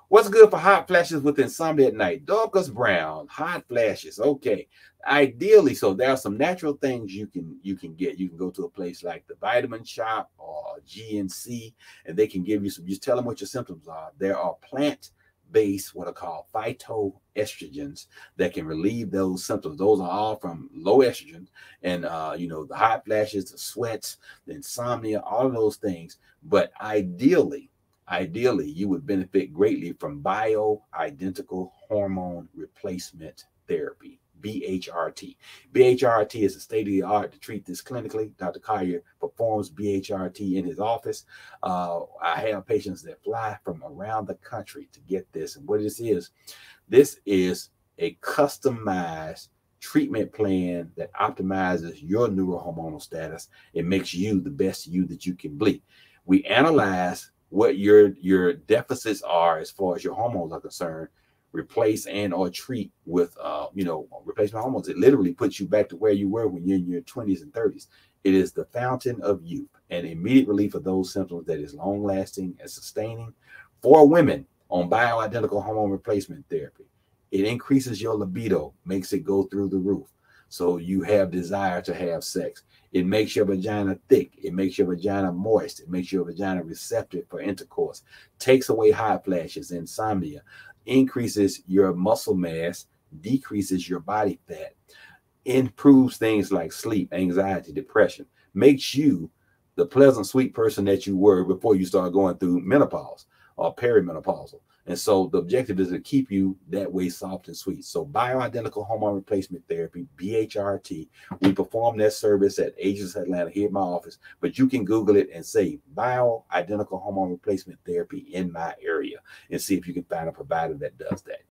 What's good for hot flashes with insomnia at night? Darkest brown, hot flashes. Okay. Ideally, so there are some natural things you can get. You can go to a place like the Vitamin Shop or GNC, and they can give you some. Just tell them what your symptoms are. There are plant-based, what are called phytoestrogens, that can relieve those symptoms. Those are all from low estrogen, and the hot flashes, the sweats, the insomnia, all of those things. But ideally, you would benefit greatly from bioidentical hormone replacement therapy, BHRT. BHRT is a state of the art to treat this clinically. Dr. Collier performs BHRT in his office. I have patients that fly from around the country to get this. And what this is a customized treatment plan that optimizes your neurohormonal status. It makes you the best you that you can be. We analyze what your deficits are as far as your hormones are concerned, replace and or treat with replacement hormones. It literally puts you back to where you were when you're in your 20s and 30s. It is the fountain of youth and immediate relief of those symptoms that is long lasting and sustaining for women on bioidentical hormone replacement therapy. It increases your libido, makes it go through the roof, so you have desire to have sex. It makes your vagina thick. It makes your vagina moist. It makes your vagina receptive for intercourse. Takes away hot flashes, insomnia, increases your muscle mass, decreases your body fat, improves things like sleep, anxiety, depression, makes you the pleasant, sweet person that you were before you started going through menopause or perimenopausal. And so the objective is to keep you that way, soft and sweet. So bioidentical hormone replacement therapy, BHRT, we perform that service at Aegis Atlanta here at my office, but you can Google it and say bioidentical hormone replacement therapy in my area and see if you can find a provider that does that.